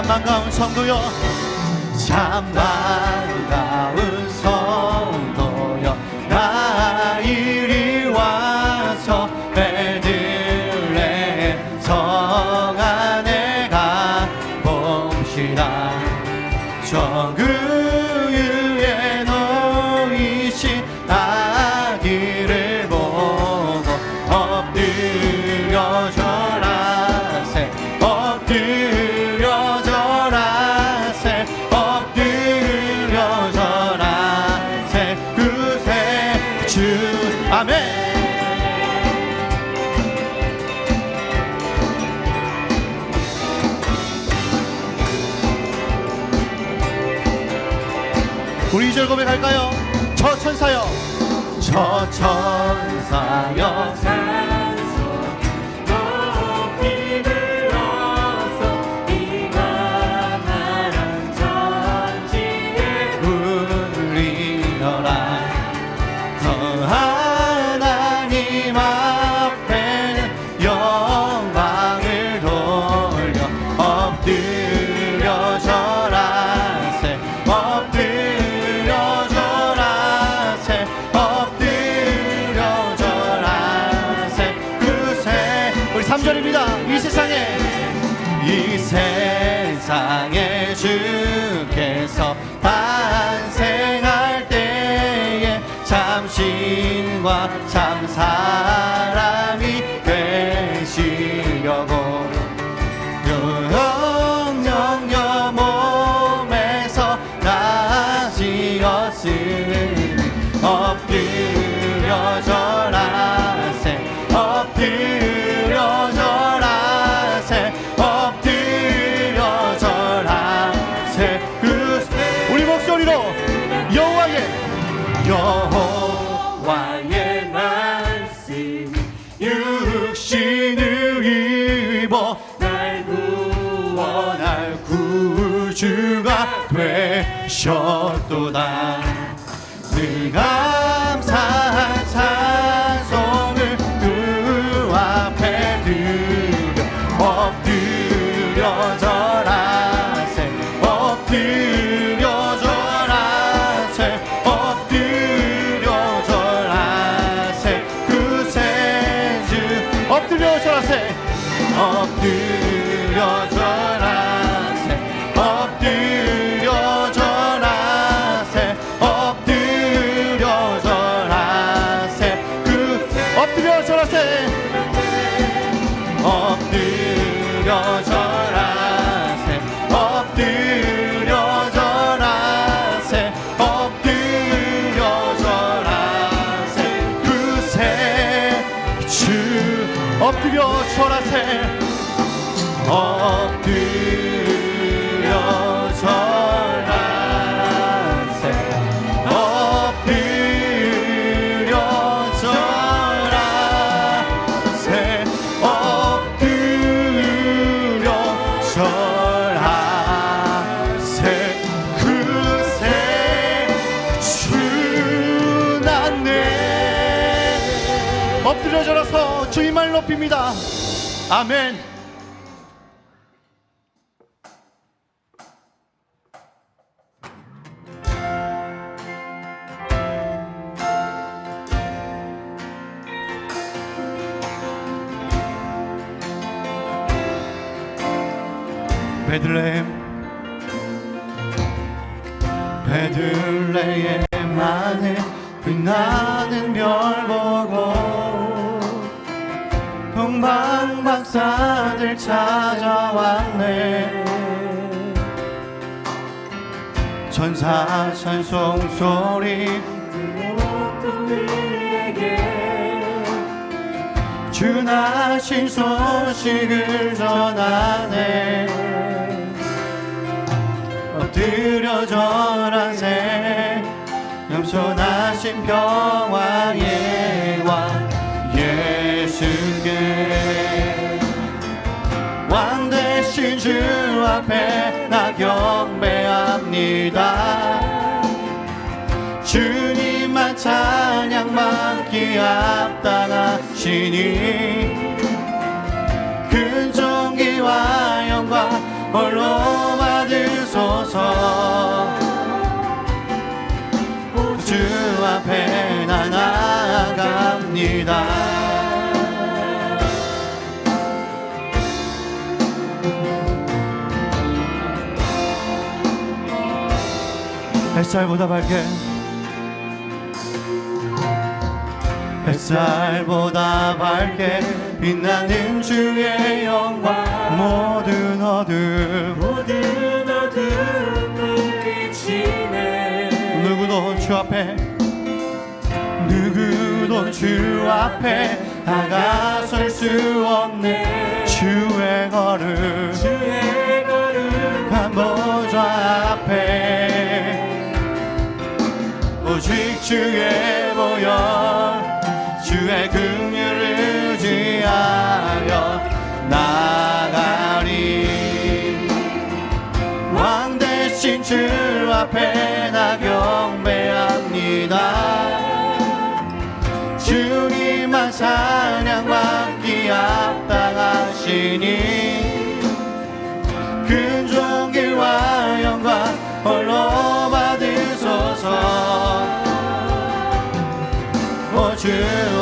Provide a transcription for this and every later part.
반가운 성도여, 참 반가운 성도여, 나 이리 와서 베들레헴 성 안에 가봅시다. 저 그유에 놓이신 아기를 보고 엎드려 절하세, 엎드려 절하세, 엎드려 절하세. 그새 주 아멘. 우리 2절 고백할까요? 저 천사여, 저 천사여 산소 높이 불러서 이가 나란 천지에 울리너라. 저 하나님 앞에 영광을 돌려 엎드려 절하세, 엎드려 절하세, 엎드려 절하세. 그새 우리 3절입니다. 이 세상에 주께서 탄생할 때에 참 신과 참 사람이 되시려고 영영 몸에서 나시었으니 엎드려 절하세, 엎드려 절하세, 엎드려 절하세. 우리 목소리로 여호와의 말씀 육신을 입어 날 구원할 구주가 되셨도다. 늘 감사한 찬송을 그 앞에 드려 엎드려 절하세, 엎드려 절하세, 엎드려 절하세. 그새 주 엎드려 절하세, 엎드려 절하세, 엎드려 절하세, 엎드려 절하세. 엎드려 절하세, 엎드려 절하세, 엎드려 절하세, 엎드려 절하세. 그새 주 엎드려 절하세, 엎드려 절하세, 엎드려 절하세, 엎드려 절하세. 그새 주 났네. 엎드려 절하서 주님을 높입니다. 아멘. 베들레헴 안에 빛나는 별 보고 동방 박사들 찾아왔네. 천사 찬송 소리 우리에게 주나신 소식을 전하네. 엎드려 절하세, 겸손하신 평화의 왕 예수께 왕 되신 주 앞에 나 경배합니다. 주님만 찬양받기 합당하시니 큰 존귀와 영광 홀로 받으소서. 주 앞에 나 나아갑니다. 햇살보다 밝게, 햇살보다 밝게 빛나는 주의 영광. 모든 어둠 물리치네. 누구도 주 앞에 다가설 수 없네. 주의 걸음 보좌 앞에 오직 주의 보혈, 주의 긍휼을 의지하여 나가리. 왕 대신 주 앞에 나 경배합니다. 주님만 찬양받기 합당하시니 큰 존귀와 영광 홀로 받으소서. 오 주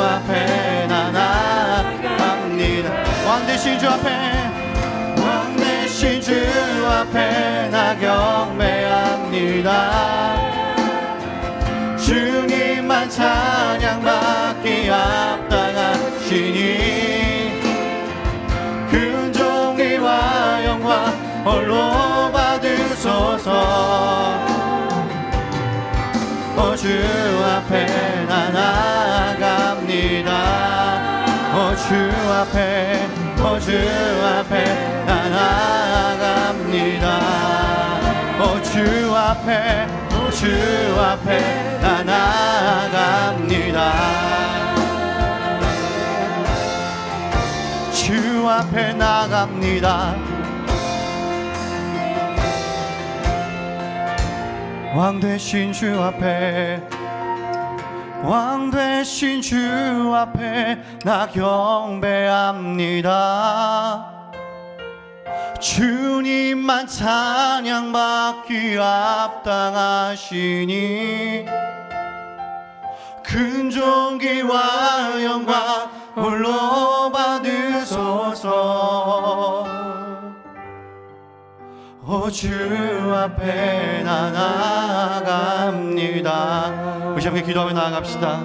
앞에 나 나아갑니다. 왕 대신 주 앞에 나 경배합니다. 주님만 찬양받기 합당하시니 큰 존귀와 영광 홀로 받으소서. 오 주 앞에 나 나아갑니다. 오 주 앞에 나 나아갑니다. 오 주 앞에 나 나아갑니다. 주 앞에 나갑니다. 왕 되신 주 앞에 나 경배합니다. 주님만 찬양받기 합당하시니 큰 존귀와 영광 홀로 받으소서. 오 주 앞에 나 나아갑니다. 우리 함께 기도하며 나아갑시다.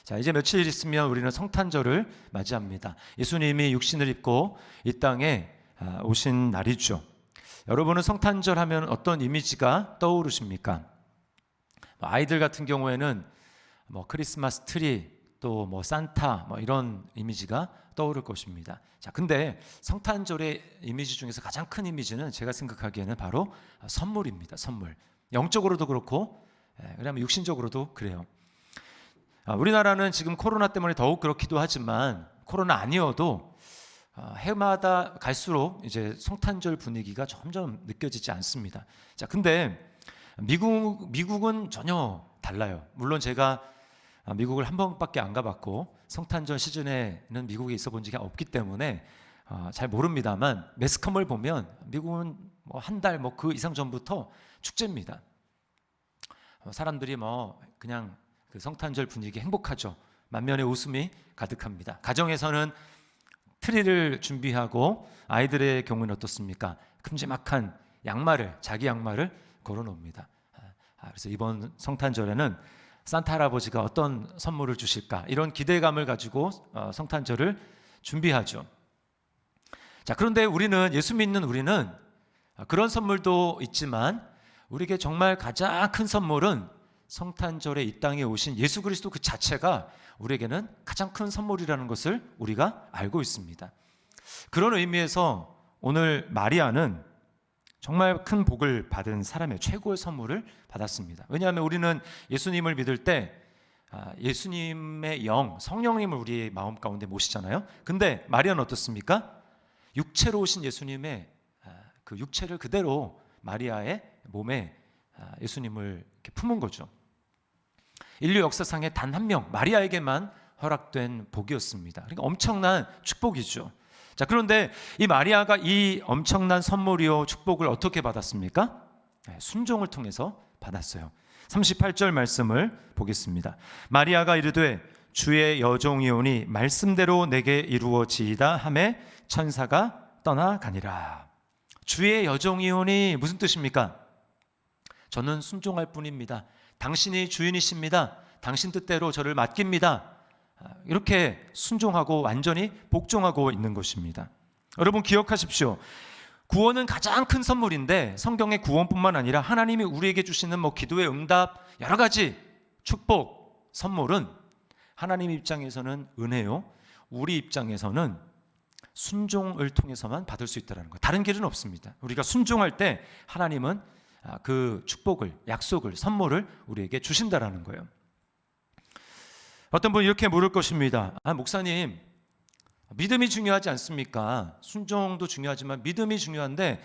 자, 이제 며칠 있으면 우리는 성탄절을 맞이합니다. 예수님이 육신을 입고 이 땅에 오신 날이죠. 여러분은 성탄절 하면 어떤 이미지가 떠오르십니까? 아이들 같은 경우에는 크리스마스 트리, 또 산타 이런 이미지가 떠오를 것입니다. 자, 근데 성탄절의 이미지 중에서 가장 큰 이미지는 제가 생각하기에는 바로 선물입니다. 선물. 영적으로도 그렇고, 그다음에 육신적으로도 그래요. 우리나라는 지금 코로나 때문에 더욱 그렇기도 하지만 코로나 아니어도 해마다 갈수록 이제 성탄절 분위기가 점점 느껴지지 않습니다. 자, 근데 미국은 전혀 달라요. 물론 제가 미국을 한 번밖에 안 가봤고 성탄절 시즌에는 미국에 있어 본 적이 없기 때문에 잘 모릅니다만 매스컴을 보면 미국은 한 달 그 이상 전부터 축제입니다. 사람들이 그냥 그 성탄절 분위기 행복하죠. 만면의 웃음이 가득합니다. 가정에서는 트리를 준비하고 아이들의 경우는 어떻습니까? 큼지막한 자기 양말을 걸어놓습니다. 그래서 이번 성탄절에는 산타 할아버지가 어떤 선물을 주실까 이런 기대감을 가지고 성탄절을 준비하죠. 자, 그런데 예수 믿는 우리는 그런 선물도 있지만 우리에게 정말 가장 큰 선물은 성탄절에 이 땅에 오신 예수 그리스도 그 자체가 우리에게는 가장 큰 선물이라는 것을 우리가 알고 있습니다. 그런 의미에서 오늘 마리아는 정말 큰 복을 받은 사람의 최고의 선물을 받았습니다. 왜냐하면 우리는 예수님을 믿을 때 예수님의 성령님을 우리 마음 가운데 모시잖아요. 근데 마리아는 어떻습니까? 육체로 오신 예수님의 그 육체를 그대로 마리아의 몸에 예수님을 이렇게 품은 거죠. 인류 역사상에 단 한 명 마리아에게만 허락된 복이었습니다. 그러니까 엄청난 축복이죠. 자, 그런데 이 마리아가 이 엄청난 선물이요 축복을 어떻게 받았습니까? 순종을 통해서 받았어요. 38절 말씀을 보겠습니다. 마리아가 이르되 주의 여종이오니 말씀대로 내게 이루어지이다 하매 천사가 떠나가니라. 주의 여종이오니 무슨 뜻입니까? 저는 순종할 뿐입니다. 당신이 주인이십니다. 당신 뜻대로 저를 맡깁니다. 이렇게 순종하고 완전히 복종하고 있는 것입니다. 여러분 기억하십시오. 구원은 가장 큰 선물인데 성경의 구원뿐만 아니라 하나님이 우리에게 주시는 기도의 응답, 여러 가지 축복, 선물은 하나님 입장에서는 은혜요, 우리 입장에서는 순종을 통해서만 받을 수 있다는 거예요. 다른 길은 없습니다. 우리가 순종할 때 하나님은 그 축복을, 약속을, 선물을 우리에게 주신다라는 거예요. 어떤 분이 이렇게 물을 것입니다. 목사님, 믿음이 중요하지 않습니까? 순종도 중요하지만 믿음이 중요한데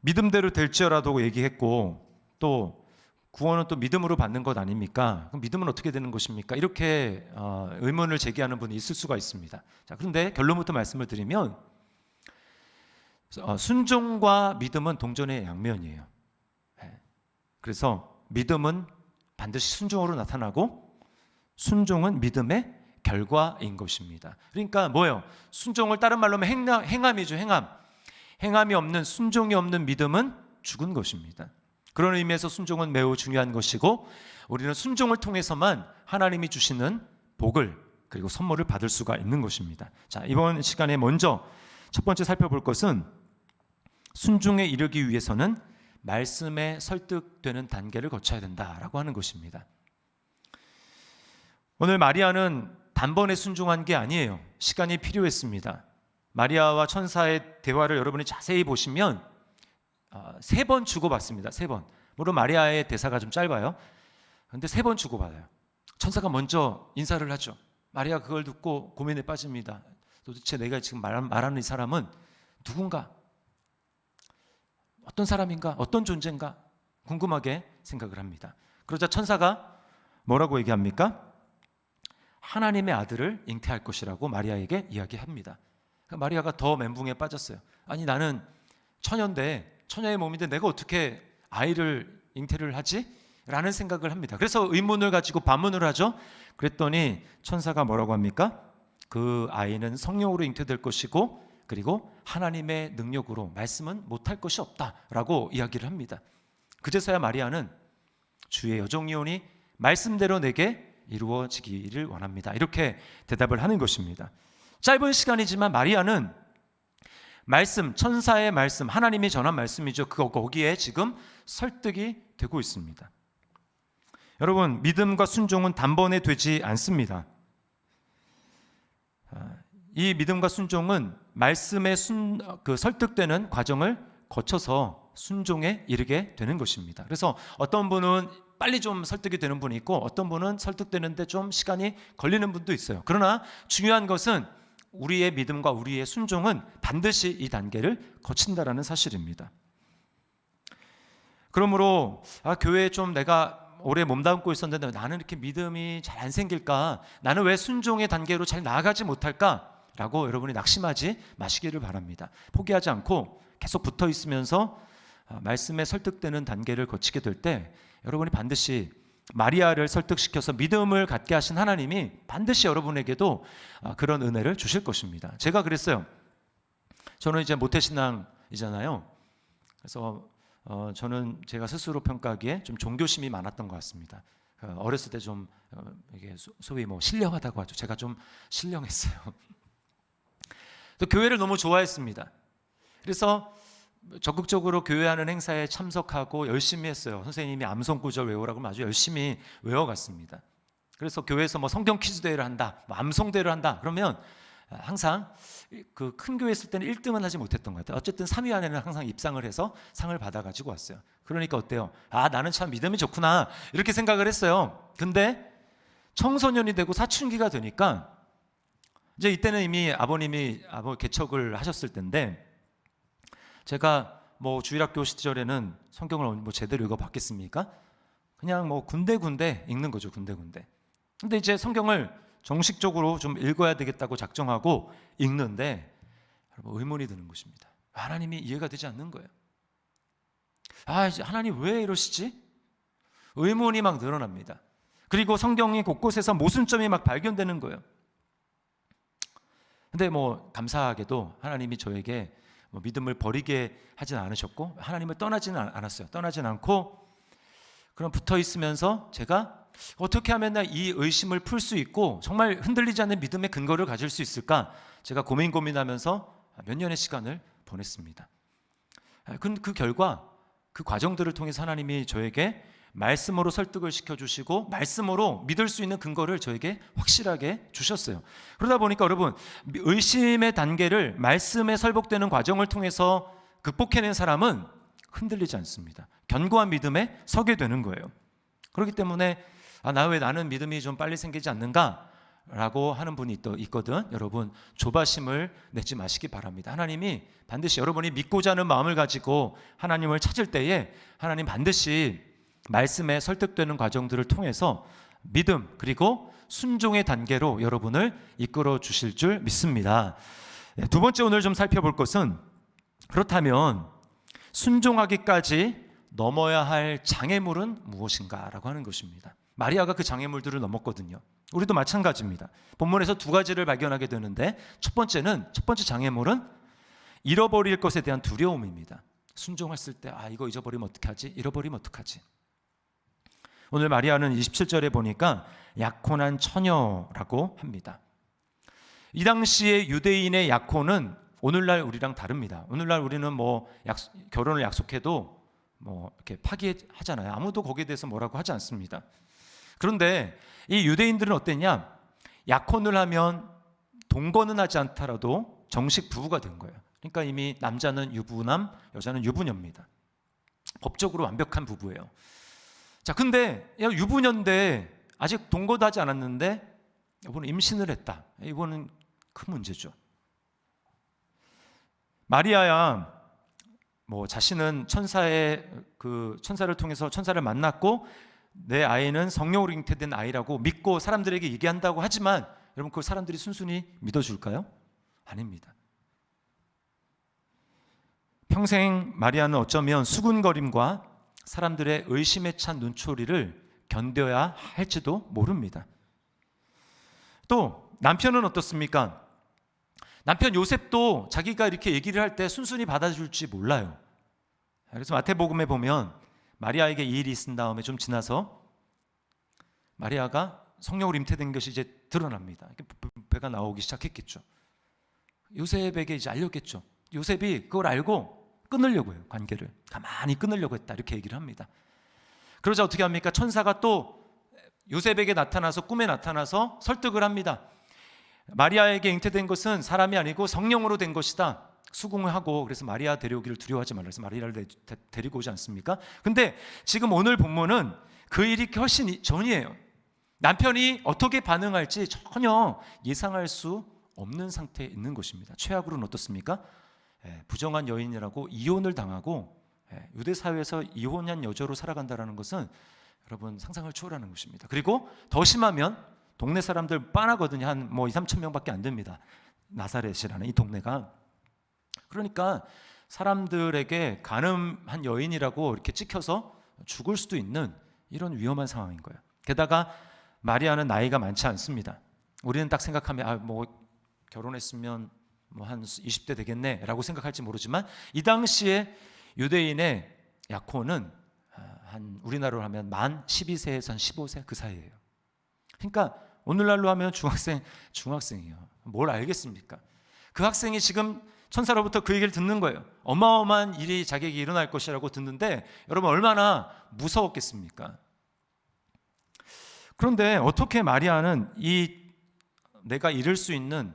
믿음대로 될지어라도 얘기했고, 또 구원은 또 믿음으로 받는 것 아닙니까? 그럼 믿음은 어떻게 되는 것입니까? 이렇게 의문을 제기하는 분이 있을 수가 있습니다. 자, 그런데 결론부터 말씀을 드리면 순종과 믿음은 동전의 양면이에요. 그래서 믿음은 반드시 순종으로 나타나고 순종은 믿음의 결과인 것입니다. 그러니까 뭐예요? 순종을 다른 말로 하면 행함이죠. 행함이 없는, 순종이 없는 믿음은 죽은 것입니다. 그런 의미에서 순종은 매우 중요한 것이고, 우리는 순종을 통해서만 하나님이 주시는 복을, 그리고 선물을 받을 수가 있는 것입니다. 자, 이번 시간에 먼저 첫 번째 살펴볼 것은 순종에 이르기 위해서는 말씀에 설득되는 단계를 거쳐야 된다라고 하는 것입니다. 오늘 마리아는 단번에 순종한 게 아니에요. 시간이 필요했습니다. 마리아와 천사의 대화를 여러분이 자세히 보시면 3번 주고받습니다. 3번. 물론 마리아의 대사가 좀 짧아요. 그런데 3번 주고받아요. 천사가 먼저 인사를 하죠. 마리아가 그걸 듣고 고민에 빠집니다. 도대체 내가 지금 말하는 이 사람은 누군가? 어떤 사람인가? 어떤 존재인가? 궁금하게 생각을 합니다. 그러자 천사가 뭐라고 얘기합니까? 하나님의 아들을 잉태할 것이라고 마리아에게 이야기합니다. 마리아가 더 멘붕에 빠졌어요. 아니, 나는 처녀인데, 처녀의 몸인데 내가 어떻게 아이를 잉태를 하지? 라는 생각을 합니다. 그래서 의문을 가지고 반문을 하죠. 그랬더니 천사가 뭐라고 합니까? 그 아이는 성령으로 잉태될 것이고, 그리고 하나님의 능력으로 말씀은 못할 것이 없다라고 이야기를 합니다. 그제서야 마리아는 주의 여종이오니 말씀대로 내게 이루어지기를 원합니다, 이렇게 대답을 하는 것입니다. 짧은 시간이지만 마리아는 말씀, 천사의 말씀, 하나님이 전한 말씀이죠. 거기에 지금 설득이 되고 있습니다. 여러분, 믿음과 순종은 단번에 되지 않습니다. 이 믿음과 순종은 말씀에 설득되는 과정을 거쳐서 순종에 이르게 되는 것입니다. 그래서 어떤 분은 빨리 좀 설득이 되는 분이 있고, 어떤 분은 설득되는데 좀 시간이 걸리는 분도 있어요. 그러나 중요한 것은 우리의 믿음과 우리의 순종은 반드시 이 단계를 거친다라는 사실입니다. 그러므로 교회에 좀 내가 오래 몸담고 있었는데 나는 이렇게 믿음이 잘 안 생길까? 나는 왜 순종의 단계로 잘 나아가지 못할까? 라고 여러분이 낙심하지 마시기를 바랍니다. 포기하지 않고 계속 붙어 있으면서 말씀에 설득되는 단계를 거치게 될 때 여러분이 반드시 마리아를 설득시켜서 믿음을 갖게 하신 하나님이 반드시 여러분에게도 그런 은혜를 주실 것입니다. 제가 그랬어요. 저는 이제 모태신앙이잖아요. 그래서 저는 제가 스스로 평가하기에 좀 종교심이 많았던 것 같습니다. 어렸을 때 좀 이게 소위 신령하다고 하죠. 제가 좀 신령했어요. 또 교회를 너무 좋아했습니다. 그래서 적극적으로 교회하는 행사에 참석하고 열심히 했어요. 선생님이 암송구절 외우라고 하면 아주 열심히 외워갔습니다. 그래서 교회에서 성경 퀴즈 대회를 한다, 암송대회를 한다 그러면 항상 그 큰 교회 있을 때는 1등은 하지 못했던 것 같아요. 어쨌든 3위 안에는 항상 입상을 해서 상을 받아가지고 왔어요. 그러니까 어때요? 나는 참 믿음이 좋구나 이렇게 생각을 했어요. 근데 청소년이 되고 사춘기가 되니까 이제 이때는 이미 아버님이 개척을 하셨을 때인데, 제가 주일학교 시절에는 성경을 제대로 읽어봤겠습니까? 그냥 군데군데 읽는 거죠. 군데군데. 근데 이제 성경을 정식적으로 좀 읽어야 되겠다고 작정하고 읽는데 여러분 의문이 드는 것입니다. 하나님이 이해가 되지 않는 거예요. 이제 하나님 왜 이러시지? 의문이 막 늘어납니다. 그리고 성경이 곳곳에서 모순점이 막 발견되는 거예요. 근데 감사하게도 하나님이 저에게 믿음을 버리게 하진 않으셨고 하나님을 떠나지는 않았어요. 떠나진 않고 그럼 붙어 있으면서 제가 어떻게 하면 이 의심을 풀 수 있고 정말 흔들리지 않는 믿음의 근거를 가질 수 있을까? 제가 고민하면서 몇 년의 시간을 보냈습니다. 그 결과 그 과정들을 통해서 하나님이 저에게 말씀으로 설득을 시켜주시고 말씀으로 믿을 수 있는 근거를 저에게 확실하게 주셨어요. 그러다 보니까 여러분 의심의 단계를 말씀에 설복되는 과정을 통해서 극복해낸 사람은 흔들리지 않습니다. 견고한 믿음에 서게 되는 거예요. 그렇기 때문에 나는 믿음이 좀 빨리 생기지 않는가? 라고 하는 분이 있거든. 여러분 조바심을 내지 마시기 바랍니다. 하나님이 반드시 여러분이 믿고자 하는 마음을 가지고 하나님을 찾을 때에 하나님 반드시 말씀에 설득되는 과정들을 통해서 믿음 그리고 순종의 단계로 여러분을 이끌어 주실 줄 믿습니다. 두 번째 오늘 좀 살펴볼 것은 그렇다면 순종하기까지 넘어야 할 장애물은 무엇인가 라고 하는 것입니다. 마리아가 그 장애물들을 넘었거든요. 우리도 마찬가지입니다. 본문에서 두 가지를 발견하게 되는데 첫 번째 장애물은 잃어버릴 것에 대한 두려움입니다. 순종했을 때 이거 잊어버리면 어떡하지? 잃어버리면 어떡하지? 오늘 마리아는 27절에 보니까 약혼한 처녀라고 합니다. 이 당시에 유대인의 약혼은 오늘날 우리랑 다릅니다. 오늘날 우리는 결혼을 약속해도 이렇게 파기하잖아요. 아무도 거기에 대해서 뭐라고 하지 않습니다. 그런데 이 유대인들은 어땠냐? 약혼을 하면 동거는 하지 않더라도 정식 부부가 된 거예요. 그러니까 이미 남자는 유부남, 여자는 유부녀입니다. 법적으로 완벽한 부부예요. 자, 근데 유부녀인데 아직 동거도 하지 않았는데 이번에 임신을 했다. 이거는 큰 문제죠. 마리아야 자신은 천사를 통해서 천사를 만났고 내 아이는 성령으로 잉태된 아이라고 믿고 사람들에게 얘기한다고 하지만 여러분 그 사람들이 순순히 믿어줄까요? 아닙니다. 평생 마리아는 어쩌면 수군거림과 사람들의 의심에 찬 눈초리를 견뎌야 할지도 모릅니다. 또 남편은 어떻습니까? 남편 요셉도 자기가 이렇게 얘기를 할 때 순순히 받아줄지 몰라요. 그래서 마태복음에 보면 마리아에게 이 일이 있은 다음에 좀 지나서 마리아가 성령으로 임태된 것이 이제 드러납니다. 배가 나오기 시작했겠죠. 요셉에게 이제 알렸겠죠. 요셉이 그걸 알고 끊으려고 해요. 관계를 가만히 끊으려고 했다 이렇게 얘기를 합니다. 그러자 어떻게 합니까? 천사가 또 요셉에게 나타나서 꿈에 나타나서 설득을 합니다. 마리아에게 잉태된 것은 사람이 아니고 성령으로 된 것이다. 수긍을 하고 그래서 마리아 데려오기를 두려워하지 말라 해서 마리아를 데리고 오지 않습니까? 근데 지금 오늘 본문은 그 일이 훨씬 전이에요. 남편이 어떻게 반응할지 전혀 예상할 수 없는 상태에 있는 것입니다. 최악으로는 어떻습니까? 부정한 여인이라고 이혼을 당하고 유대 사회에서 이혼한 여자로 살아간다는 것은 여러분 상상을 초월하는 것입니다. 그리고 더 심하면 동네 사람들 빤하거든요. 한 2-3천 명밖에 안 됩니다. 나사렛이라는 이 동네가. 그러니까 사람들에게 간음한 여인이라고 이렇게 찍혀서 죽을 수도 있는 이런 위험한 상황인 거예요. 게다가 마리아는 나이가 많지 않습니다. 우리는 딱 생각하면 결혼했으면 한 20대 되겠네 라고 생각할지 모르지만 이 당시에 유대인의 약혼은 한 우리나라로 하면 만 12세에서 한 15세 그 사이예요. 그러니까 오늘날로 하면 중학생이에요. 뭘 알겠습니까? 그 학생이 지금 천사로부터 그 얘기를 듣는 거예요. 어마어마한 일이 자기에게 일어날 것이라고 듣는데 여러분 얼마나 무서웠겠습니까? 그런데 어떻게 마리아는 내가 이룰 수 있는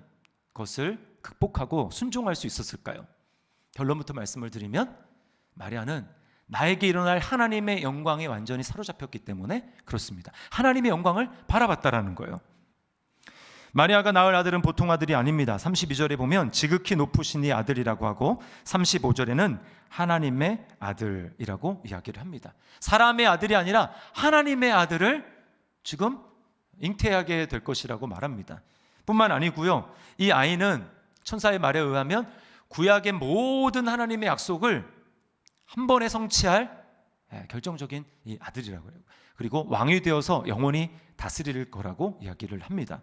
것을 극복하고 순종할 수 있었을까요? 결론부터 말씀을 드리면 마리아는 나에게 일어날 하나님의 영광에 완전히 사로잡혔기 때문에 그렇습니다. 하나님의 영광을 바라봤다라는 거예요. 마리아가 낳을 아들은 보통 아들이 아닙니다. 32절에 보면 지극히 높으신 이 아들이라고 하고 35절에는 하나님의 아들이라고 이야기를 합니다. 사람의 아들이 아니라 하나님의 아들을 지금 잉태하게 될 것이라고 말합니다. 뿐만 아니고요, 이 아이는 천사의 말에 의하면 구약의 모든 하나님의 약속을 한 번에 성취할 결정적인 이 아들이라고 해요. 그리고 왕이 되어서 영원히 다스릴 거라고 이야기를 합니다.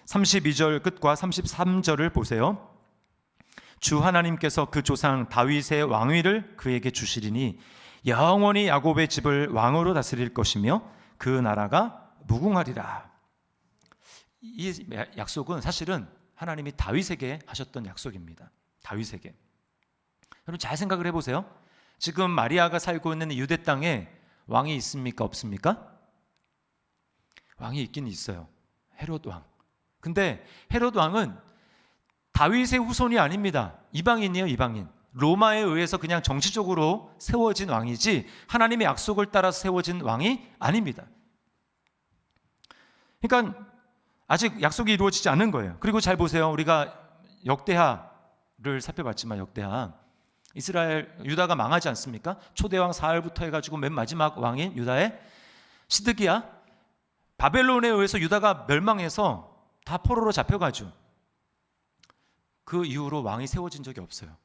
32절 끝과 33절을 보세요. 주 하나님께서 그 조상 다윗의 왕위를 그에게 주시리니 영원히 야곱의 집을 왕으로 다스릴 것이며 그 나라가 무궁하리라. 이 약속은 사실은 하나님이 다윗에게 하셨던 약속입니다. 다윗에게. 여러분 잘 생각을 해보세요. 지금 마리아가 살고 있는 유대 땅에 왕이 있습니까? 없습니까? 왕이 있긴 있어요. 헤롯 왕. 근데 헤롯 왕은 다윗의 후손이 아닙니다. 이방인이에요, 이방인. 로마에 의해서 그냥 정치적으로 세워진 왕이지 하나님의 약속을 따라서 세워진 왕이 아닙니다. 그러니까 아직 약속이 이루어지지 않은 거예요. 그리고 잘 보세요. 우리가 역대하를 살펴봤지만 역대하 이스라엘 유다가 망하지 않습니까? 초대왕 사울부터 해가지고 맨 마지막 왕인 유다의 시드기야, 바벨론에 의해서 유다가 멸망해서 다 포로로 잡혀가죠. 그 이후로 왕이 세워진 적이 없어요.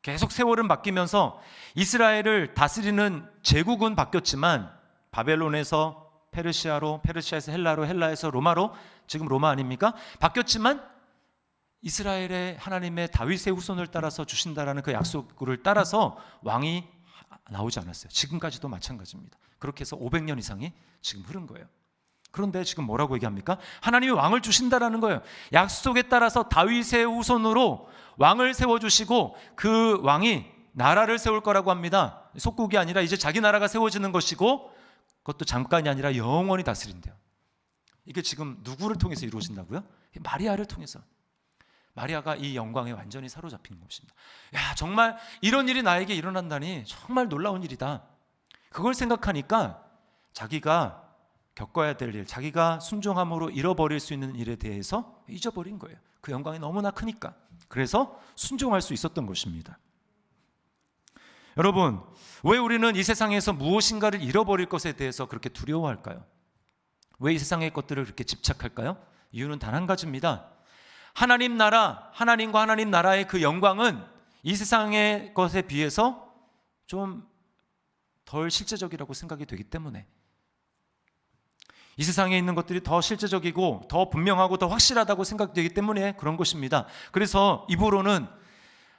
계속 세월은 바뀌면서 이스라엘을 다스리는 제국은 바뀌었지만 바벨론에서 페르시아로, 페르시아에서 헬라로, 헬라에서 로마로, 지금 로마 아닙니까? 바뀌었지만 이스라엘의 하나님의 다윗의 후손을 따라서 주신다라는 그 약속을 따라서 왕이 나오지 않았어요. 지금까지도 마찬가지입니다. 그렇게 해서 500년 이상이 지금 흐른 거예요. 그런데 지금 뭐라고 얘기합니까? 하나님이 왕을 주신다라는 거예요. 약속에 따라서 다윗의 후손으로 왕을 세워주시고 그 왕이 나라를 세울 거라고 합니다. 속국이 아니라 이제 자기 나라가 세워지는 것이고 그것도 잠깐이 아니라 영원히 다스린대요. 이게 지금 누구를 통해서 이루어진다고요? 마리아를 통해서. 마리아가 이 영광에 완전히 사로잡힌 것입니다. 야, 정말 이런 일이 나에게 일어난다니 정말 놀라운 일이다. 그걸 생각하니까 자기가 겪어야 될 일, 자기가 순종함으로 잃어버릴 수 있는 일에 대해서 잊어버린 거예요. 그 영광이 너무나 크니까. 그래서 순종할 수 있었던 것입니다. 여러분, 왜 우리는 이 세상에서 무엇인가를 잃어버릴 것에 대해서 그렇게 두려워할까요? 왜 이 세상의 것들을 그렇게 집착할까요? 이유는 단 한 가지입니다. 하나님 나라, 하나님과 하나님 나라의 그 영광은 이 세상의 것에 비해서 좀 덜 실제적이라고 생각이 되기 때문에, 이 세상에 있는 것들이 더 실제적이고 더 분명하고 더 확실하다고 생각되기 때문에 그런 것입니다. 그래서 입으로는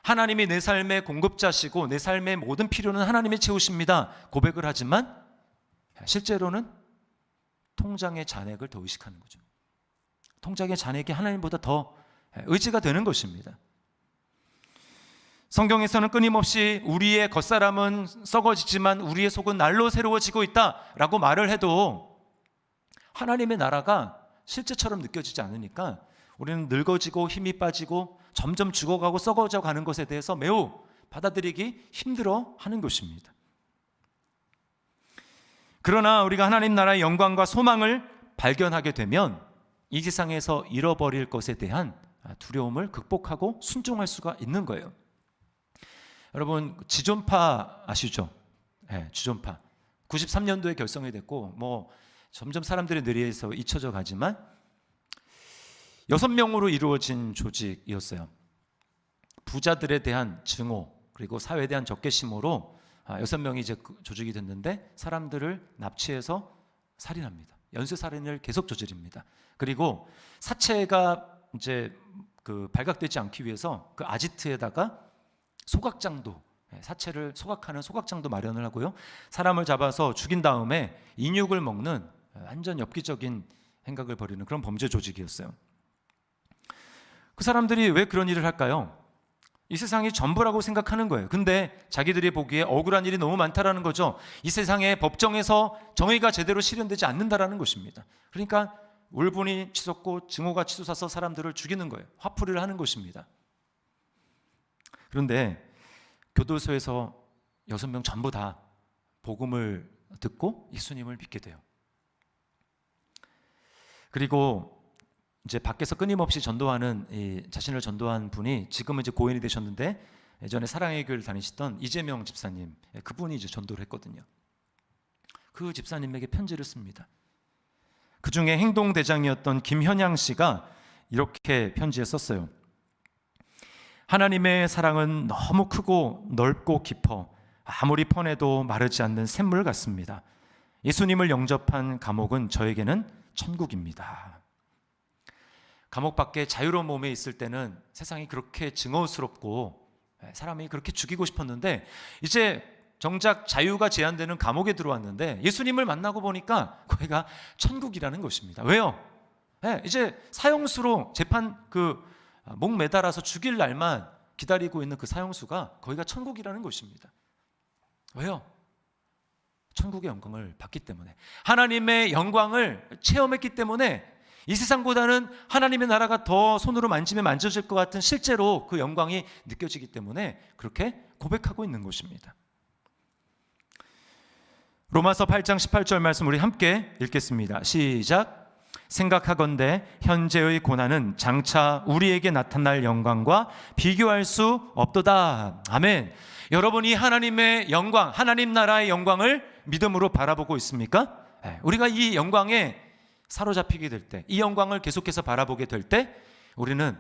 하나님이 내 삶의 공급자시고 내 삶의 모든 필요는 하나님이 채우십니다 고백을 하지만 실제로는 통장의 잔액을 더 의식하는 거죠. 통장의 잔액이 하나님보다 더 의지가 되는 것입니다. 성경에서는 끊임없이 우리의 겉사람은 썩어지지만 우리의 속은 날로 새로워지고 있다라고 말을 해도 하나님의 나라가 실제처럼 느껴지지 않으니까 우리는 늙어지고 힘이 빠지고 점점 죽어가고 썩어져 가는 것에 대해서 매우 받아들이기 힘들어 하는 것입니다. 그러나 우리가 하나님 나라의 영광과 소망을 발견하게 되면 이 세상에서 잃어버릴 것에 대한 두려움을 극복하고 순종할 수가 있는 거예요. 여러분, 지존파 아시죠? 네, 지존파 93년도에 결성이 됐고 점점 사람들의 뇌리에서 잊혀져 가지만 6명으로 이루어진 조직이었어요. 부자들에 대한 증오 그리고 사회에 대한 적개심으로 6명이 이제 조직이 됐는데 사람들을 납치해서 살인합니다. 연쇄살인을 계속 저지릅니다. 그리고 사체가 이제 발각되지 않기 위해서 그 아지트에다가 소각장도, 사체를 소각하는 소각장도 마련을 하고요. 사람을 잡아서 죽인 다음에 인육을 먹는 완전 엽기적인 행각을 벌이는 그런 범죄 조직이었어요. 그 사람들이 왜 그런 일을 할까요? 이 세상이 전부라고 생각하는 거예요. 근데 자기들이 보기에 억울한 일이 너무 많다라는 거죠. 이 세상에 법정에서 정의가 제대로 실현되지 않는다라는 것입니다. 그러니까 울분이 치솟고 증오가 치솟아서 사람들을 죽이는 거예요. 화풀이를 하는 것입니다. 그런데 교도소에서 6명 전부 다 복음을 듣고 예수님을 믿게 돼요. 그리고 이제 밖에서 끊임없이 전도하는 자신을 전도한 분이 지금은 이제 고인이 되셨는데 예전에 사랑의 교회를 다니시던 이재명 집사님, 그분이 이제 전도를 했거든요. 그 집사님에게 편지를 씁니다. 그 중에 행동대장이었던 김현양 씨가 이렇게 편지에 썼어요. 하나님의 사랑은 너무 크고 넓고 깊어 아무리 퍼내도 마르지 않는 샘물 같습니다. 예수님을 영접한 감옥은 저에게는 천국입니다. 감옥 밖에 자유로운 몸에 있을 때는 세상이 그렇게 증오스럽고 사람이 그렇게 죽이고 싶었는데 이제 정작 자유가 제한되는 감옥에 들어왔는데 예수님을 만나고 보니까 거기가 천국이라는 것입니다. 왜요? 이제 사형수로 재판 목 매달아서 죽일 날만 기다리고 있는 그 사형수가 거기가 천국이라는 것입니다. 왜요? 천국의 영광을 받기 때문에, 하나님의 영광을 체험했기 때문에 이 세상보다는 하나님의 나라가 더 손으로 만지면 만져질 것 같은 실제로 그 영광이 느껴지기 때문에 그렇게 고백하고 있는 것입니다. 로마서 8장 18절 말씀 우리 함께 읽겠습니다. 시작. 생각하건대 현재의 고난은 장차 우리에게 나타날 영광과 비교할 수 없도다. 아멘. 여러분이 하나님의 영광, 하나님 나라의 영광을 믿음으로 바라보고 있습니까? 우리가 이 영광에 사로잡히게 될 때, 이 영광을 계속해서 바라보게 될 때 우리는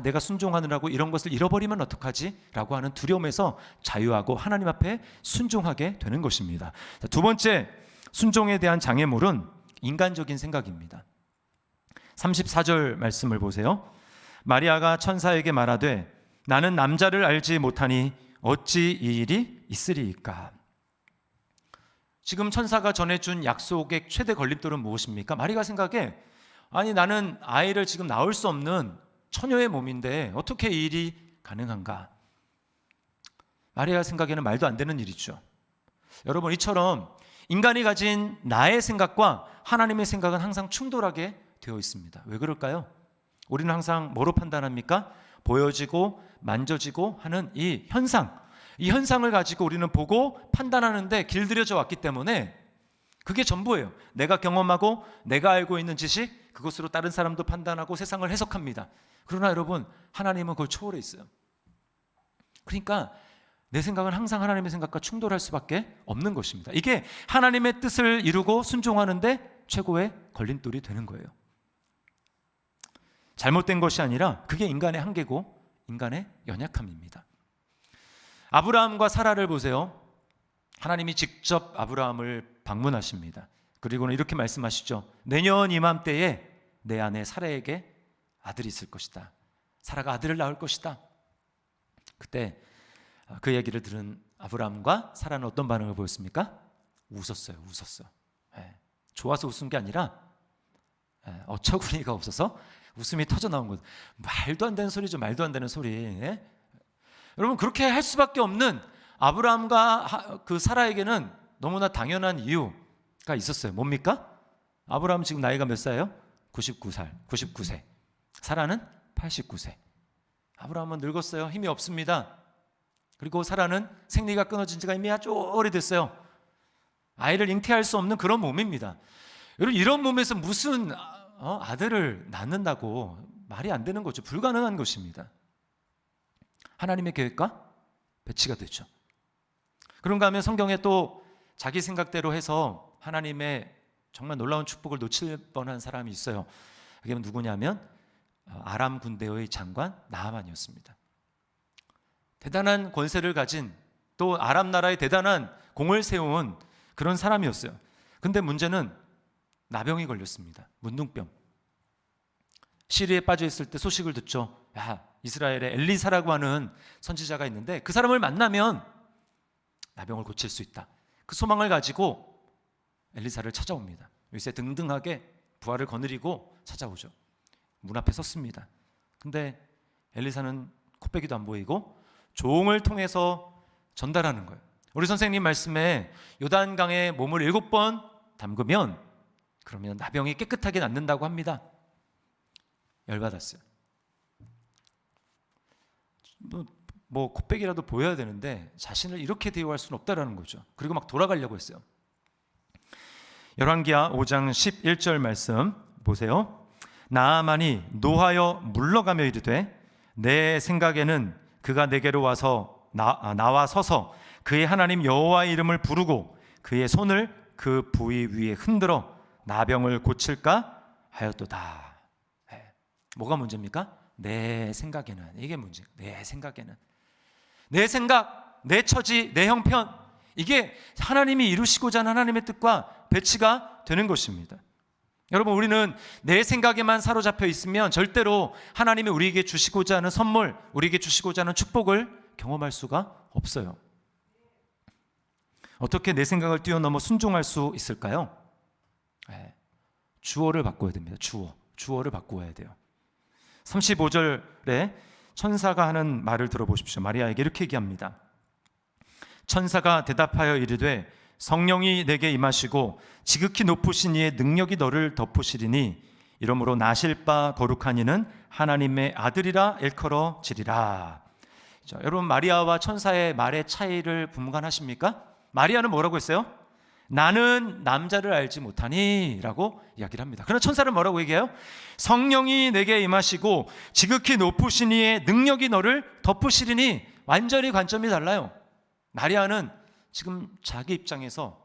내가 순종하느라고 이런 것을 잃어버리면 어떡하지? 라고 하는 두려움에서 자유하고 하나님 앞에 순종하게 되는 것입니다. 두 번째, 순종에 대한 장애물은 인간적인 생각입니다. 34절 말씀을 보세요. 마리아가 천사에게 말하되 나는 남자를 알지 못하니 어찌 이 일이 있으리이까? 지금 천사가 전해준 약속의 최대 걸림돌은 무엇입니까? 마리아가 생각해, 아니 나는 아이를 지금 낳을 수 없는 처녀의 몸인데 어떻게 이 일이 가능한가? 마리아 생각에는 말도 안 되는 일이죠. 여러분, 이처럼 인간이 가진 나의 생각과 하나님의 생각은 항상 충돌하게 되어 있습니다. 왜 그럴까요? 우리는 항상 뭐로 판단합니까? 보여지고 만져지고 하는 이 현상을 가지고 우리는 보고 판단하는데 길들여져 왔기 때문에 그게 전부예요. 내가 경험하고 내가 알고 있는 지식, 그것으로 다른 사람도 판단하고 세상을 해석합니다. 그러나 여러분, 하나님은 그걸 초월해 있어요. 그러니까 내 생각은 항상 하나님의 생각과 충돌할 수밖에 없는 것입니다. 이게 하나님의 뜻을 이루고 순종하는데 최고의 걸림돌이 되는 거예요. 잘못된 것이 아니라 그게 인간의 한계고 인간의 연약함입니다. 아브라함과 사라를 보세요. 하나님이 직접 아브라함을 방문하십니다. 그리고는 이렇게 말씀하시죠. 내년 이맘때에 내 아내 사라에게 아들이 있을 것이다. 사라가 아들을 낳을 것이다. 그때 그 얘기를 들은 아브라함과 사라는 어떤 반응을 보였습니까? 웃었어요. 좋아서 웃은 게 아니라 어처구니가 없어서 웃음이 터져 나온 거예요. 말도 안 되는 소리죠. 말도 안 되는 소리. 여러분, 그렇게 할 수밖에 없는 아브라함과 그 사라에게는 너무나 당연한 이유가 있었어요. 뭡니까? 아브라함 지금 나이가 몇 살이에요? 99세. 사라는 89세. 아브라함은 늙었어요. 힘이 없습니다. 그리고 사라는 생리가 끊어진 지가 이미 아주 오래됐어요. 아이를 잉태할 수 없는 그런 몸입니다. 여러분, 이런 몸에서 무슨 아들을 낳는다고 말이 안 되는 거죠. 불가능한 것입니다. 하나님의 계획과 배치가 되죠. 그런가 하면 성경에 또 자기 생각대로 해서 하나님의 정말 놀라운 축복을 놓칠 뻔한 사람이 있어요. 그게 누구냐면 아람 군대의 장관 나하만이었습니다. 대단한 권세를 가진, 또 아람 나라에 대단한 공을 세운 그런 사람이었어요. 근데 문제는 나병이 걸렸습니다. 문둥병. 시리에 빠져 있을 때 소식을 듣죠. 이스라엘에 엘리사라고 하는 선지자가 있는데 그 사람을 만나면 나병을 고칠 수 있다. 그 소망을 가지고 엘리사를 찾아옵니다. 요새 등등하게 부활을 거느리고 찾아오죠. 문 앞에 섰습니다. 근데 엘리사는 코빼기도 안 보이고 종을 통해서 전달하는 거예요. 우리 선생님 말씀에 요단강에 몸을 7번 담그면 그러면 나병이 깨끗하게 낫는다고 합니다. 열받았어요. 뭐 코빼기라도 보여야 되는데 자신을 이렇게 대우할 수는 없다라는 거죠. 그리고 막 돌아가려고 했어요. 열왕기하 5장 11절 말씀 보세요. 나아만이 노하여 물러가며 이르되 내 생각에는 그가 내게로 와서 나와 서서 그의 하나님 여호와의 이름을 부르고 그의 손을 그 부위 위에 흔들어 나병을 고칠까 하였도다. 뭐가 문제입니까? 내 생각에는, 이게 문제. 내 생각에는, 내 생각, 내 처지, 내 형편, 이게 하나님이 이루시고자 하는 하나님의 뜻과 배치가 되는 것입니다. 여러분, 우리는 내 생각에만 사로잡혀 있으면 절대로 하나님이 우리에게 주시고자 하는 선물, 우리에게 주시고자 하는 축복을 경험할 수가 없어요. 어떻게 내 생각을 뛰어넘어 순종할 수 있을까요? 주어를 바꿔야 됩니다. 주어를 바꾸어야 돼요. 35절에 천사가 하는 말을 들어보십시오. 마리아에게 이렇게 얘기합니다. 천사가 대답하여 이르되 성령이 내게 임하시고 지극히 높으신 이의 능력이 너를 덮으시리니 이러므로 나실 바 거룩한 이는 하나님의 아들이라 일컬어지리라. 자, 여러분, 마리아와 천사의 말의 차이를 분간하십니까? 마리아는 뭐라고 했어요? 나는 남자를 알지 못하니 라고 이야기를 합니다. 그러나 천사는 뭐라고 얘기해요? 성령이 내게 임하시고 지극히 높으신 이의 능력이 너를 덮으시리니. 완전히 관점이 달라요. 마리아는 지금 자기 입장에서만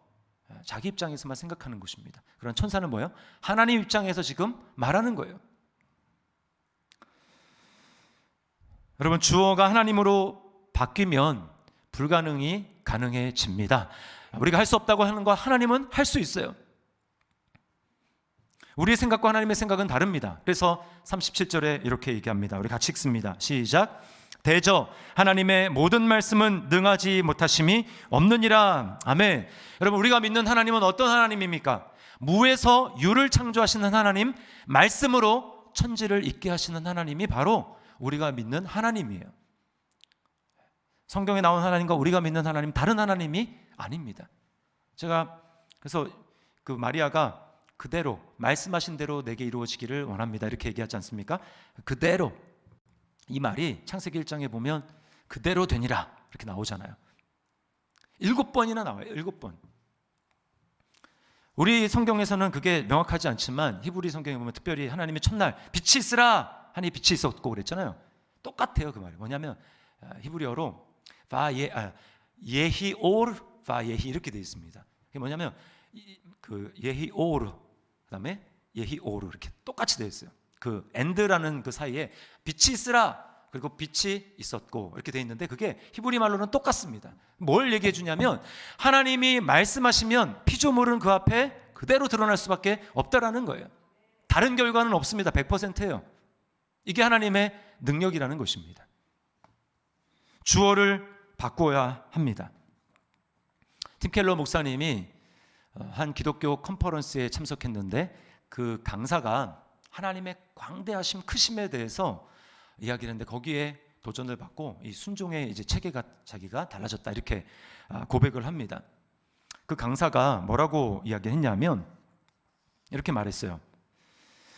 생각하는 것입니다. 그런 천사는 뭐예요? 하나님 입장에서 지금 말하는 거예요. 여러분, 주어가 하나님으로 바뀌면 불가능이 가능해집니다. 우리가 할 수 없다고 하는 거 하나님은 할 수 있어요. 우리의 생각과 하나님의 생각은 다릅니다. 그래서 37절에 이렇게 얘기합니다. 우리 같이 읽습니다. 시작. 대저 하나님의 모든 말씀은 능하지 못하심이 없느니라. 아멘. 여러분, 우리가 믿는 하나님은 어떤 하나님입니까? 무에서 유를 창조하시는 하나님, 말씀으로 천지를 있게 하시는 하나님이 바로 우리가 믿는 하나님이에요. 성경에 나온 하나님과 우리가 믿는 하나님, 다른 하나님이 아닙니다. 제가 그래서 그 마리아가 그대로 말씀하신 대로 내게 이루어지기를 원합니다 이렇게 얘기하지 않습니까? 그대로, 이 말이 창세기 1장에 보면 그대로 되니라 이렇게 나오잖아요. 7번이나 나와요. 7번. 우리 성경에서는 그게 명확하지 않지만 히브리 성경에 보면 특별히 하나님이 첫날 빛이 있으라 하니 빛이 있었고 그랬잖아요. 똑같아요. 그 말이 뭐냐면 히브리어로 예히오르 바예히 이렇게 되어 있습니다. 그게 뭐냐면 그 예히오르 그다음에 예히오르 이렇게 똑같이 되어 있어요. 그 엔드라는 그 사이에 빛이 있으라 그리고 빛이 있었고 이렇게 되어 있는데 그게 히브리 말로는 똑같습니다. 뭘 얘기해 주냐면 하나님이 말씀하시면 피조물은 그 앞에 그대로 드러날 수밖에 없다라는 거예요. 다른 결과는 없습니다. 100%예요. 이게 하나님의 능력이라는 것입니다. 주어를 바꿔야 합니다. 팀 켈러 목사님이 한 기독교 컨퍼런스에 참석했는데 그 강사가 하나님의 광대하심 크심에 대해서 이야기를 했는데 거기에 도전을 받고 이 순종의 이제 체계가 자기가 달라졌다 이렇게 고백을 합니다. 그 강사가 뭐라고 이야기했냐면 이렇게 말했어요.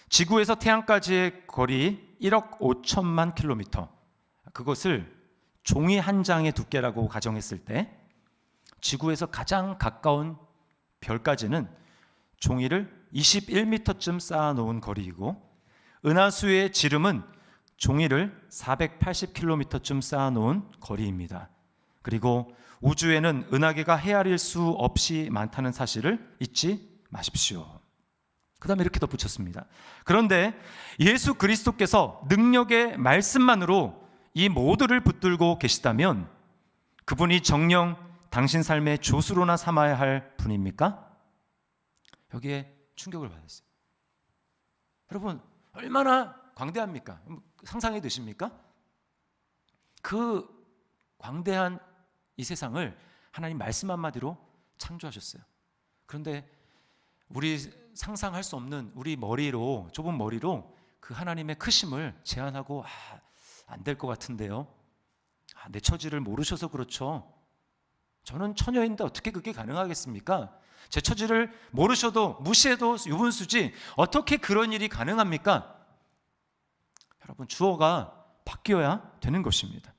지구에서 태양까지의 거리 1억 5천만 킬로미터, 그것을 종이 한 장의 두께라고 가정했을 때 지구에서 가장 가까운 별까지는 종이를 21m쯤 쌓아놓은 거리이고 은하수의 지름은 종이를 480km쯤 쌓아놓은 거리입니다. 그리고 우주에는 은하계가 헤아릴 수 없이 많다는 사실을 잊지 마십시오. 그 다음에 이렇게 덧붙였습니다. 그런데 예수 그리스도께서 능력의 말씀만으로 이 모두를 붙들고 계시다면 그분이 정녕 당신 삶의 조수로나 삼아야 할 분입니까? 여기에 충격을 받았어요. 여러분, 얼마나 광대합니까? 상상이 되십니까? 그 광대한 이 세상을 하나님 말씀 한마디로 창조하셨어요. 그런데 우리 상상할 수 없는 우리 머리로, 좁은 머리로 그 하나님의 크심을 제한하고 안 될 것 같은데요. 내 처지를 모르셔서 그렇죠. 저는 처녀인데 어떻게 그게 가능하겠습니까? 제 처지를 모르셔도 무시해도 유분수지 어떻게 그런 일이 가능합니까? 여러분, 주어가 바뀌어야 되는 것입니다.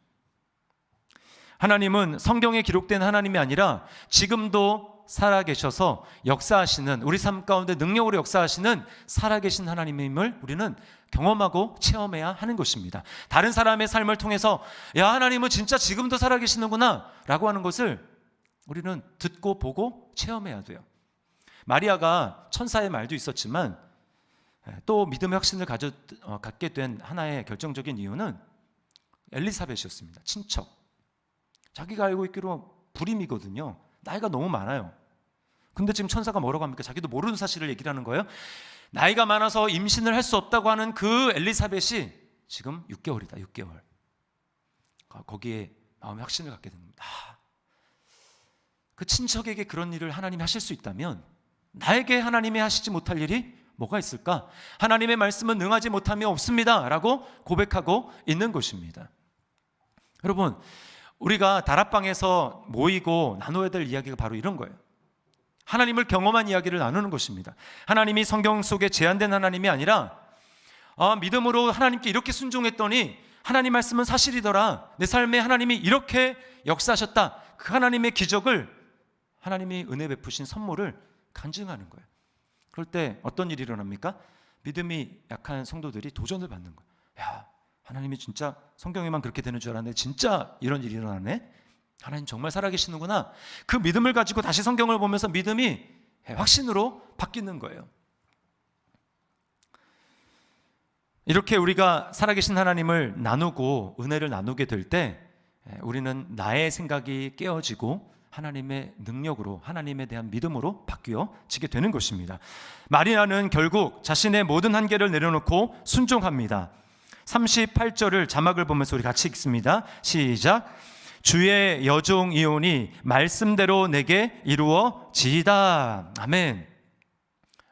하나님은 성경에 기록된 하나님이 아니라 지금도 살아계셔서 역사하시는, 우리 삶 가운데 능력으로 역사하시는 살아계신 하나님임을 우리는 경험하고 체험해야 하는 것입니다. 다른 사람의 삶을 통해서 야, 하나님은 진짜 지금도 살아계시는구나 라고 하는 것을 우리는 듣고 보고 체험해야 돼요. 마리아가 천사의 말도 있었지만 또 믿음의 확신을 갖게 된 하나의 결정적인 이유는 엘리사벳이었습니다. 친척. 자기가 알고 있기로 불임이거든요. 나이가 너무 많아요. 근데 지금 천사가 뭐라고 합니까? 자기도 모르는 사실을 얘기를 하는 거예요. 나이가 많아서 임신을 할 수 없다고 하는 그 엘리사벳이 지금 6개월이다. 6개월. 거기에 마음의 확신을 갖게 됩니다. 그 친척에게 그런 일을 하나님이 하실 수 있다면 나에게 하나님이 하시지 못할 일이 뭐가 있을까? 하나님의 말씀은 능하지 못함이 없습니다 라고 고백하고 있는 것입니다. 여러분, 우리가 다락방에서 모이고 나눠야 될 이야기가 바로 이런 거예요. 하나님을 경험한 이야기를 나누는 것입니다. 하나님이 성경 속에 제한된 하나님이 아니라 믿음으로 하나님께 이렇게 순종했더니 하나님 말씀은 사실이더라. 내 삶에 하나님이 이렇게 역사하셨다. 그 하나님의 기적을, 하나님이 은혜 베푸신 선물을 간증하는 거예요. 그럴 때 어떤 일이 일어납니까? 믿음이 약한 성도들이 도전을 받는 거예요. 야, 하나님이 진짜 성경에만 그렇게 되는 줄 알았네. 진짜 이런 일이 일어나네. 하나님 정말 살아계시는구나. 그 믿음을 가지고 다시 성경을 보면서 믿음이 확신으로 바뀌는 거예요. 이렇게 우리가 살아계신 하나님을 나누고 은혜를 나누게 될 때 우리는 나의 생각이 깨어지고 하나님의 능력으로, 하나님에 대한 믿음으로 바뀌어지게 되는 것입니다. 마리아는 결국 자신의 모든 한계를 내려놓고 순종합니다. 38절을 자막을 보면서 우리 같이 읽습니다. 시작. 주의 여종이오니 말씀대로 내게 이루어지이다. 아멘.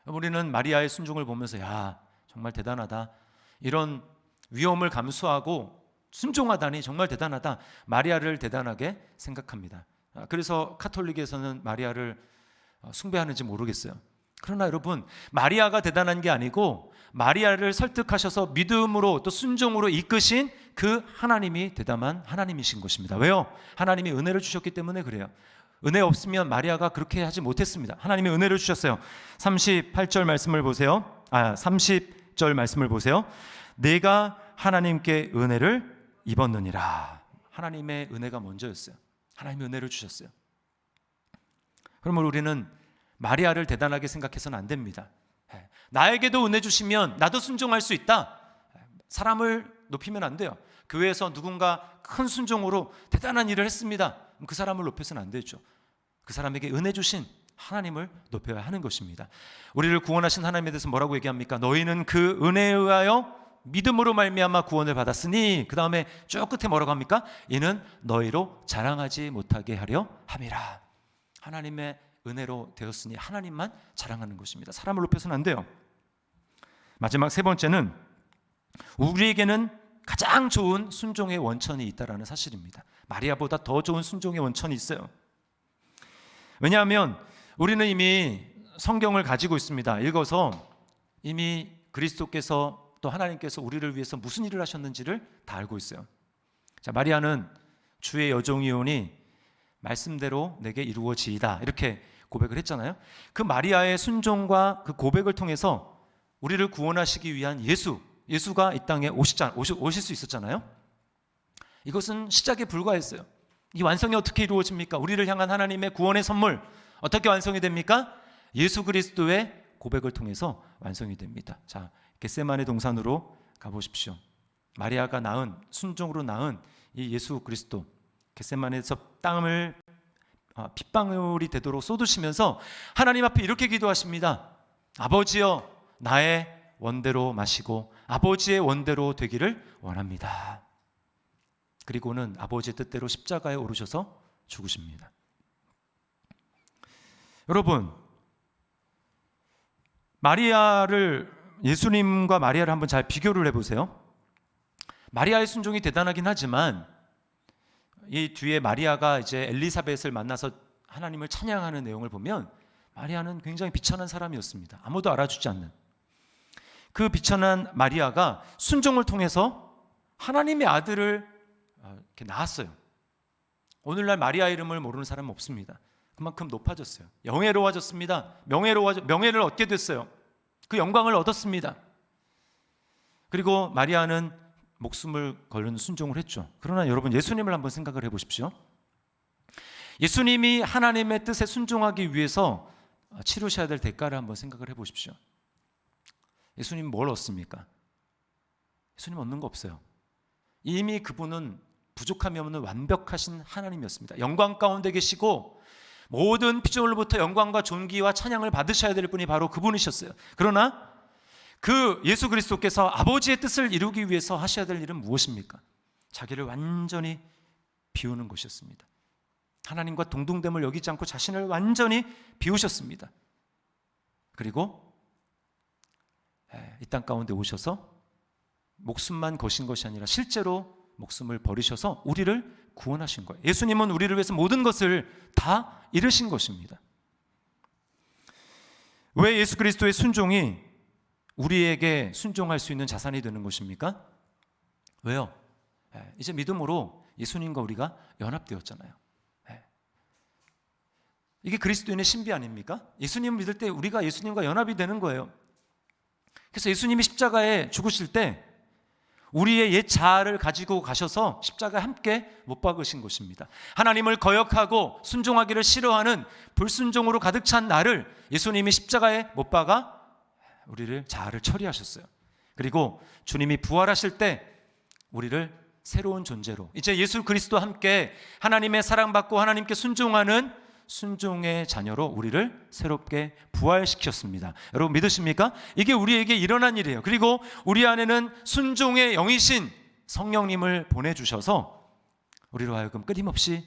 우리는 마리아의 순종을 보면서 야, 정말 대단하다. 이런 위험을 감수하고 순종하다니 정말 대단하다. 마리아를 대단하게 생각합니다. 그래서 카톨릭에서는 마리아를 숭배하는지 모르겠어요. 그러나 여러분, 마리아가 대단한 게 아니고 마리아를 설득하셔서 믿음으로 또 순종으로 이끄신 그 하나님이 대단한 하나님이신 것입니다. 왜요? 하나님이 은혜를 주셨기 때문에 그래요. 은혜 없으면 마리아가 그렇게 하지 못했습니다. 하나님이 은혜를 주셨어요. 38절 말씀을 보세요. 30절 말씀을 보세요. 내가 하나님께 은혜를 입었느니라. 하나님의 은혜가 먼저였어요. 하나님이 은혜를 주셨어요. 그러면 우리는 마리아를 대단하게 생각해서는 안 됩니다. 나에게도 은혜 주시면 나도 순종할 수 있다. 사람을 높이면 안 돼요. 교회에서 누군가 큰 순종으로 대단한 일을 했습니다. 그 사람을 높여서는 안 되죠. 그 사람에게 은혜 주신 하나님을 높여야 하는 것입니다. 우리를 구원하신 하나님에 대해서 뭐라고 얘기합니까? 너희는 그 은혜에 의하여 믿음으로 말미암아 구원을 받았으니, 그 다음에 쭉 끝에 뭐라고 합니까? 이는 너희로 자랑하지 못하게 하려 함이라. 하나님의 은혜로 되었으니 하나님만 자랑하는 것입니다. 사람을 높여서는 안 돼요. 마지막 세 번째는 우리에게는 가장 좋은 순종의 원천이 있다라는 사실입니다. 마리아보다 더 좋은 순종의 원천이 있어요. 왜냐하면 우리는 이미 성경을 가지고 있습니다. 읽어서 이미 그리스도께서 또 하나님께서 우리를 위해서 무슨 일을 하셨는지를 다 알고 있어요. 자, 마리아는 주의 여종이오니 말씀대로 내게 이루어지이다 이렇게 고백을 했잖아요. 그 마리아의 순종과 그 고백을 통해서 우리를 구원하시기 위한 예수가 이 땅에 오실 수 있었잖아요. 이것은 시작에 불과했어요. 이 완성이 어떻게 이루어집니까? 우리를 향한 하나님의 구원의 선물 어떻게 완성이 됩니까? 예수 그리스도의 고백을 통해서 완성이 됩니다. 자, 겟세마네 동산으로 가보십시오. 마리아가 낳은, 순종으로 낳은 이 예수 그리스도, 겟세마네에서 땀을 핏방울이 되도록 쏟으시면서 하나님 앞에 이렇게 기도하십니다. 아버지여, 나의 원대로 마시고 아버지의 원대로 되기를 원합니다. 그리고는 아버지의 뜻대로 십자가에 오르셔서 죽으십니다. 여러분, 예수님과 마리아를 한번 잘 비교를 해보세요. 마리아의 순종이 대단하긴 하지만 이 뒤에 마리아가 이제 엘리사벳을 만나서 하나님을 찬양하는 내용을 보면 마리아는 굉장히 비천한 사람이었습니다. 아무도 알아주지 않는 그 비천한 마리아가 순종을 통해서 하나님의 아들을 이렇게 낳았어요. 오늘날 마리아 이름을 모르는 사람은 없습니다. 그만큼 높아졌어요. 영예로워졌습니다. 명예를 얻게 됐어요. 그 영광을 얻었습니다. 그리고 마리아는 목숨을 걸는 순종을 했죠. 그러나 여러분, 예수님을 한번 생각을 해보십시오. 예수님이 하나님의 뜻에 순종하기 위해서 치르셔야 될 대가를 한번 생각을 해보십시오. 예수님 뭘 얻습니까? 예수님 얻는 거 없어요. 이미 그분은 부족함이 없는 완벽하신 하나님이었습니다. 영광 가운데 계시고 모든 피조물로부터 영광과 존귀와 찬양을 받으셔야 될 분이 바로 그분이셨어요. 그러나 그 예수 그리스도께서 아버지의 뜻을 이루기 위해서 하셔야 될 일은 무엇입니까? 자기를 완전히 비우는 것이었습니다. 하나님과 동등됨을 여기지 않고 자신을 완전히 비우셨습니다. 그리고 이 땅 가운데 오셔서 목숨만 거신 것이 아니라 실제로 목숨을 버리셔서 우리를 구원하신 거예요. 예수님은 우리를 위해서 모든 것을 다 이루신 것입니다. 왜 예수 그리스도의 순종이 우리에게 순종할 수 있는 자산이 되는 것입니까? 왜요? 이제 믿음으로 예수님과 우리가 연합되었잖아요. 이게 그리스도인의 신비 아닙니까? 예수님을 믿을 때 우리가 예수님과 연합이 되는 거예요. 그래서 예수님이 십자가에 죽으실 때 우리의 옛 자아를 가지고 가셔서 십자가에 함께 못 박으신 것입니다. 하나님을 거역하고 순종하기를 싫어하는 불순종으로 가득 찬 나를 예수님이 십자가에 못 박아 우리를 자아를 처리하셨어요. 그리고 주님이 부활하실 때 우리를 새로운 존재로 이제 예수 그리스도와 함께 하나님의 사랑받고 하나님께 순종하는 순종의 자녀로 우리를 새롭게 부활시켰습니다. 여러분 믿으십니까? 이게 우리에게 일어난 일이에요. 그리고 우리 안에는 순종의 영이신 성령님을 보내주셔서 우리로 하여금 끊임없이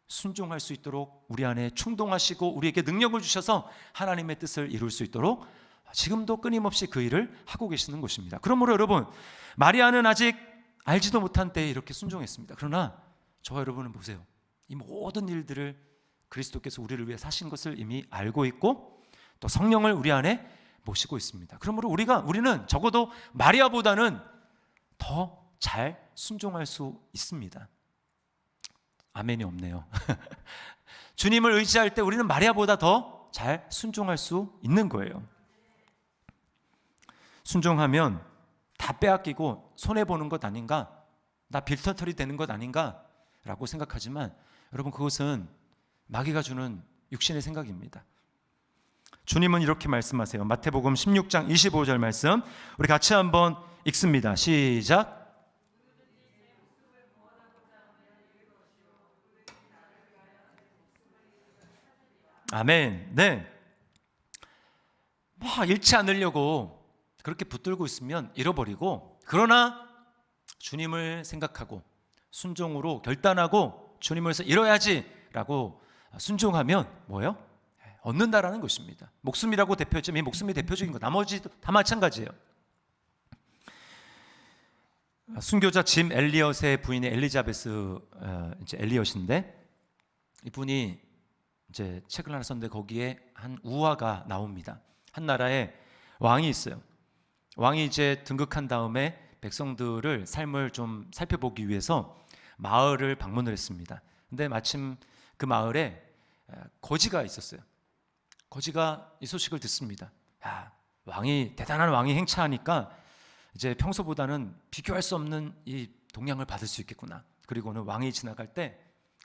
순종할 수 있도록 우리 안에 충동하시고 우리에게 능력을 주셔서 하나님의 뜻을 이룰 수 있도록 지금도 끊임없이 그 일을 하고 계시는 것입니다. 그러므로 여러분, 마리아는 아직 알지도 못한 때에 이렇게 순종했습니다. 그러나 저와 여러분은 보세요. 이 모든 일들을 그리스도께서 우리를 위해 사신 것을 이미 알고 있고 또 성령을 우리 안에 모시고 있습니다. 그러므로 우리는 적어도 마리아보다는 더 잘 순종할 수 있습니다. 아멘이 없네요. 주님을 의지할 때 우리는 마리아보다 더 잘 순종할 수 있는 거예요. 순종하면 다 빼앗기고 손해보는 것 아닌가? 나 빌터털이 되는 것 아닌가? 라고 생각하지만 여러분 그것은 마귀가 주는 육신의 생각입니다. 주님은 이렇게 말씀하세요. 마태복음 16장 25절 말씀 우리 같이 한번 읽습니다. 시작. 아멘. 네. 잃지 않으려고 그렇게 붙들고 있으면 잃어버리고 그러나 주님을 생각하고 순종으로 결단하고 주님을 위해서 이뤄야지라고 순종하면 뭐예요? 얻는다라는 것입니다. 목숨이라고 대표했지만 이 목숨이 대표적인 거 나머지도 다 마찬가지예요. 순교자 짐 엘리엇의 부인의 엘리자베스 이제 엘리엇인데 이분이 이제 책을 하나 썼는데 거기에 한 우화가 나옵니다. 한 나라에 왕이 있어요. 왕이 이제 등극한 다음에 백성들을 삶을 좀 살펴보기 위해서 마을을 방문을 했습니다. 근데 마침 그 마을에 거지가 있었어요. 거지가 이 소식을 듣습니다. 대단한 왕이 행차하니까 이제 평소보다는 비교할 수 없는 이 동양을 받을 수 있겠구나. 그리고는 왕이 지나갈 때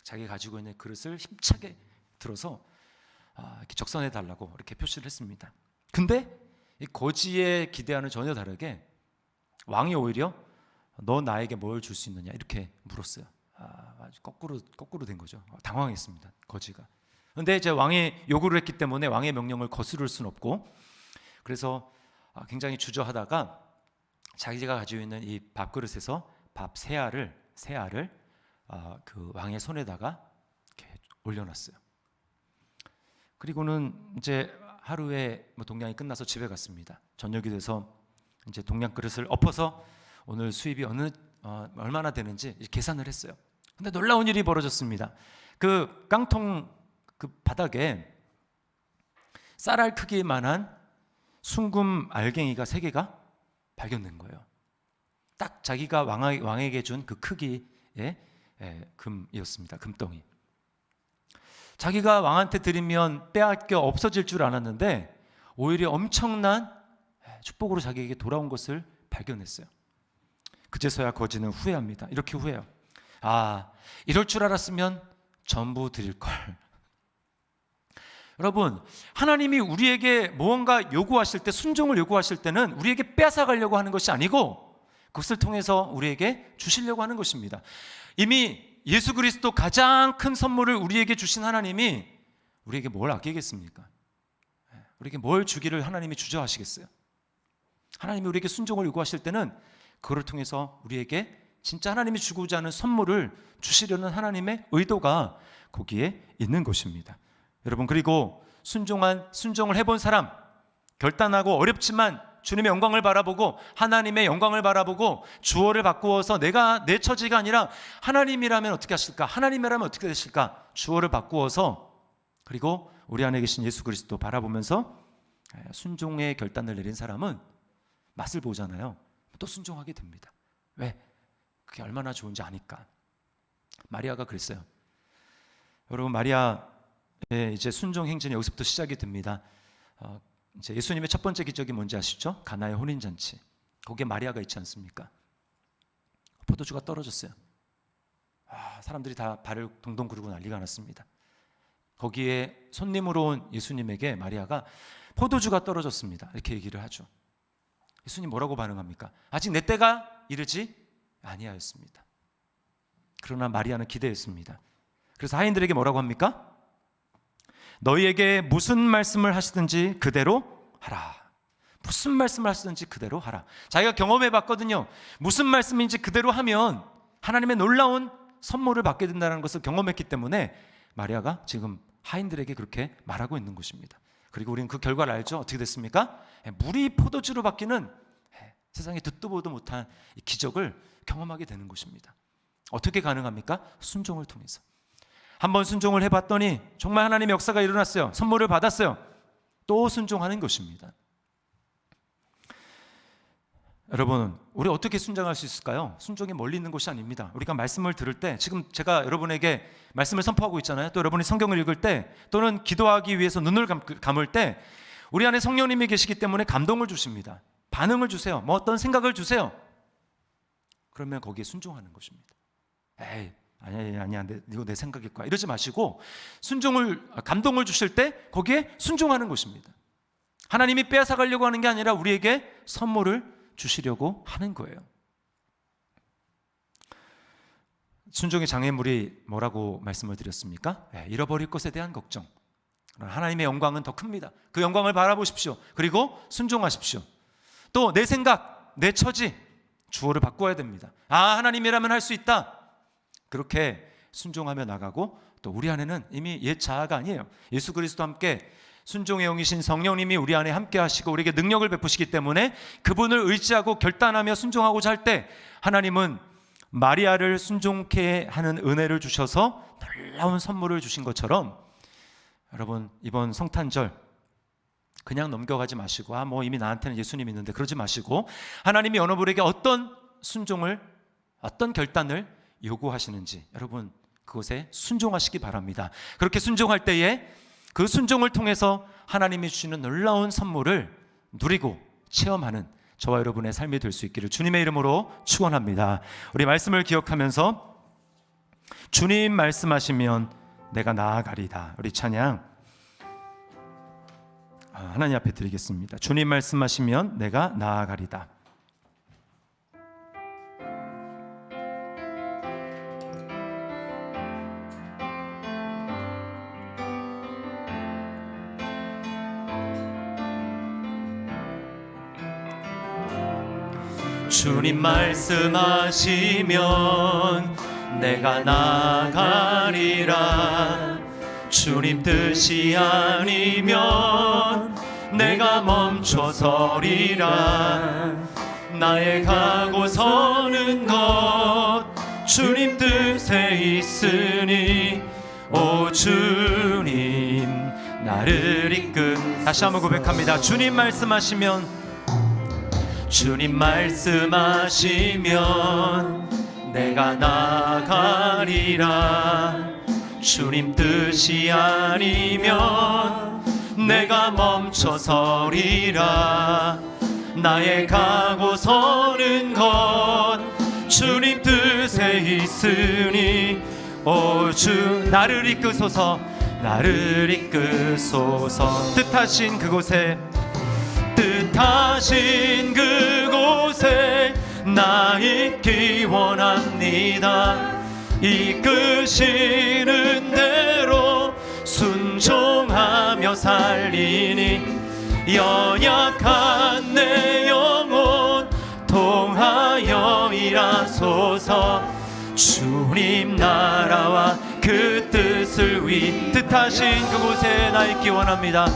자기가 가지고 있는 그릇을 힘차게 들어서 이렇게 적선해 달라고 이렇게 표시를 했습니다. 근데 이 거지의 기대와는 전혀 다르게 왕이 오히려 너 나에게 뭘 줄 수 있느냐 이렇게 물었어요. 아주 거꾸로 된 거죠. 당황했습니다. 거지가. 근데 이제 왕이 요구를 했기 때문에 왕의 명령을 거스를 수는 없고 그래서 굉장히 주저하다가 자기가 가지고 있는 이 밥그릇에서 밥 세 알을 그 왕의 손에다가 이렇게 올려놨어요. 그리고는 이제 하루에 동냥이 끝나서 집에 갔습니다. 저녁이 돼서 이제 동냥 그릇을 엎어서 오늘 수입이 얼마나 되는지 계산을 했어요. 근데 놀라운 일이 벌어졌습니다. 그 깡통 그 바닥에 쌀알 크기만한 숭금 알갱이가 3개가 발견된 거예요. 딱 자기가 왕에게 준 그 크기의 금이었습니다. 금덩이. 자기가 왕한테 드리면 빼앗겨 없어질 줄 알았는데 오히려 엄청난 축복으로 자기에게 돌아온 것을 발견했어요. 그제서야 거지는 후회합니다. 이렇게 후회해요. 이럴 줄 알았으면 전부 드릴 걸. 여러분, 하나님이 우리에게 무언가 요구하실 때, 순종을 요구하실 때는 우리에게 뺏어가려고 하는 것이 아니고 그것을 통해서 우리에게 주시려고 하는 것입니다. 이미 예수 그리스도 가장 큰 선물을 우리에게 주신 하나님이 우리에게 뭘 아끼겠습니까? 우리에게 뭘 주기를 하나님이 주저하시겠어요? 하나님이 우리에게 순종을 요구하실 때는 그걸 통해서 우리에게 진짜 하나님이 주고자 하는 선물을 주시려는 하나님의 의도가 거기에 있는 것입니다. 여러분, 그리고 순종을 해본 사람, 결단하고 어렵지만 주님의 영광을 바라보고 하나님의 영광을 바라보고 주어를 바꾸어서 내가 내 처지가 아니라 하나님이라면 어떻게 하실까? 하나님이라면 어떻게 되실까? 주어를 바꾸어서 그리고 우리 안에 계신 예수 그리스도 바라보면서 순종의 결단을 내린 사람은 맛을 보잖아요. 또 순종하게 됩니다. 왜? 그게 얼마나 좋은지 아니까. 마리아가 그랬어요. 여러분, 마리아의 이제 순종 행진이 여기서부터 시작이 됩니다. 이제 예수님의 첫 번째 기적이 뭔지 아시죠? 가나의 혼인잔치. 거기에 마리아가 있지 않습니까? 포도주가 떨어졌어요. 사람들이 다 발을 동동 구르고 난리가 났습니다. 거기에 손님으로 온 예수님에게 마리아가 포도주가 떨어졌습니다, 이렇게 얘기를 하죠. 예수님 뭐라고 반응합니까? 아직 내 때가 이르지 아니하였습니다. 그러나 마리아는 기대했습니다. 그래서 하인들에게 뭐라고 합니까? 너희에게 무슨 말씀을 하시든지 그대로 하라. 무슨 말씀을 하시든지 그대로 하라. 자기가 경험해 봤거든요. 무슨 말씀인지 그대로 하면 하나님의 놀라운 선물을 받게 된다는 것을 경험했기 때문에 마리아가 지금 하인들에게 그렇게 말하고 있는 것입니다. 그리고 우리는 그 결과를 알죠. 어떻게 됐습니까? 물이 포도주로 바뀌는 세상에 듣도 보도 못한 이 기적을 경험하게 되는 것입니다. 어떻게 가능합니까? 순종을 통해서. 한번 순종을 해봤더니 정말 하나님의 역사가 일어났어요. 선물을 받았어요. 또 순종하는 것입니다. 여러분, 우리 어떻게 순종할 수 있을까요? 순종이 멀리 있는 것이 아닙니다. 우리가 말씀을 들을 때, 지금 제가 여러분에게 말씀을 선포하고 있잖아요. 또 여러분이 성경을 읽을 때, 또는 기도하기 위해서 눈을 감을 때 우리 안에 성령님이 계시기 때문에 감동을 주십니다. 반응을 주세요. 뭐 어떤 생각을 주세요. 그러면 거기에 순종하는 것입니다. 에이, 아니야, 이거 내 생각일 거야, 이러지 마시고 감동을 주실 때 거기에 순종하는 것입니다. 하나님이 빼앗아가려고 하는 게 아니라 우리에게 선물을 주시려고 하는 거예요. 순종의 장애물이 뭐라고 말씀을 드렸습니까? 잃어버릴 것에 대한 걱정. 하나님의 영광은 더 큽니다. 그 영광을 바라보십시오. 그리고 순종하십시오. 또 내 생각, 내 처지, 주어를 바꿔야 됩니다. 하나님이라면 할 수 있다. 그렇게 순종하며 나가고, 또 우리 안에는 이미 옛 자아가 아니에요. 예수 그리스도와 함께 순종의 영이신 성령님이 우리 안에 함께 하시고 우리에게 능력을 베푸시기 때문에 그분을 의지하고 결단하며 순종하고자 할 때 하나님은 마리아를 순종케 하는 은혜를 주셔서 놀라운 선물을 주신 것처럼, 여러분, 이번 성탄절 그냥 넘겨가지 마시고 뭐 이미 나한테는 예수님 있는데 그러지 마시고, 하나님이 어느 분에게 어떤 순종을, 어떤 결단을 요구하시는지 여러분 그것에 순종하시기 바랍니다. 그렇게 순종할 때에 그 순종을 통해서 하나님이 주시는 놀라운 선물을 누리고 체험하는 저와 여러분의 삶이 될 수 있기를 주님의 이름으로 축원합니다. 우리 말씀을 기억하면서 주님 말씀하시면 내가 나아가리다, 우리 찬양 하나님 앞에 드리겠습니다. 주님 말씀하시면 내가 나아가리다. 주님 말씀하시면 내가 나가리라. 주님 뜻이 아니면 내가 멈춰서리라. 나의 가고 서는 것 주님 뜻에 있으니 오 주님 나를 이끈. 다시 한번 고백합니다. 주님 말씀하시면, 주님 말씀하시면 내가 나가리라. 주님 뜻이 아니면 내가 멈춰서리라. 나의 가고 서는 것 주님 뜻에 있으니 오 주 나를 이끄소서. 나를 이끄소서. 뜻하신 그곳에 뜻하신 그곳에 나 있기 원합니다. 이끄시는 대로 순종하며 살리니 연약한 내 영혼 통하여 일하소서. 주님 나라와 그 뜻을 위 뜻하신 그곳에 나 있기 원합니다.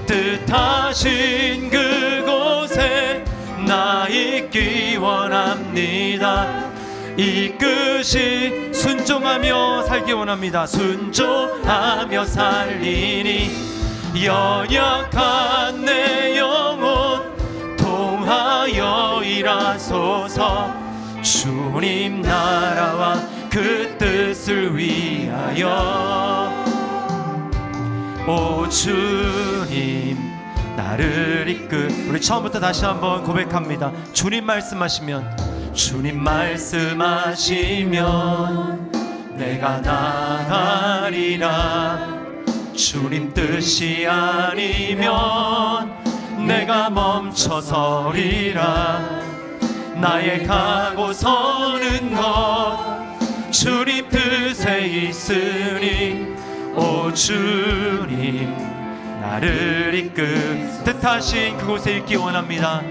뜻하신 그곳에 나 있기 원합니다. 이끄시 순종하며 살기 원합니다. 순종하며 살리니 연약한 내 영혼 통하여 일하소서. 주님 나라와 그 뜻을 위하여. 오 주님 나를 우리 처음부터 다시 한번 고백합니다. 주님 말씀하시면 주님 말씀하시면 내가 나가리라. 주님 뜻이 아니면 내가 멈춰서리라. 나의 가고 서는 것 주님 뜻에 있으니 오 주님 나를 뜻하신 그곳에 있기 원합니다.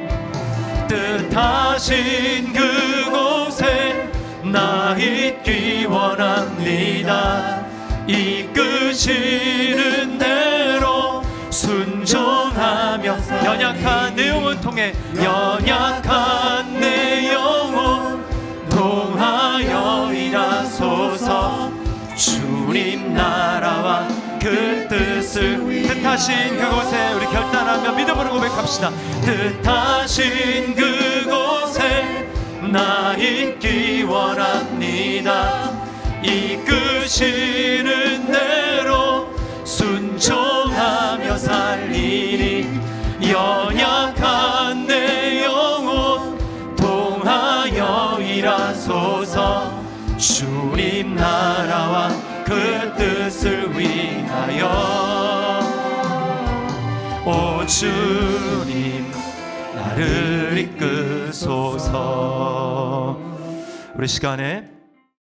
뜻하신 그곳에 나 있기 원합니다. 이끄시는 대로 순종하며 연약한 내 영혼 통해 연약한 내 영혼 통하여 일하소서. 주님 나라와 그 뜻을 뜻하신 그곳에 우리 결단하며 믿음으로 고백합시다. 뜻하신 그곳에 나 있기 원합니다. 이끄시는 대로 순종하며 살리니 연약한 내 영혼 통하여 일하소서. 주님 나라와 그 뜻을 위하여. 오 주님 나를 이끄소서. 우리 시간에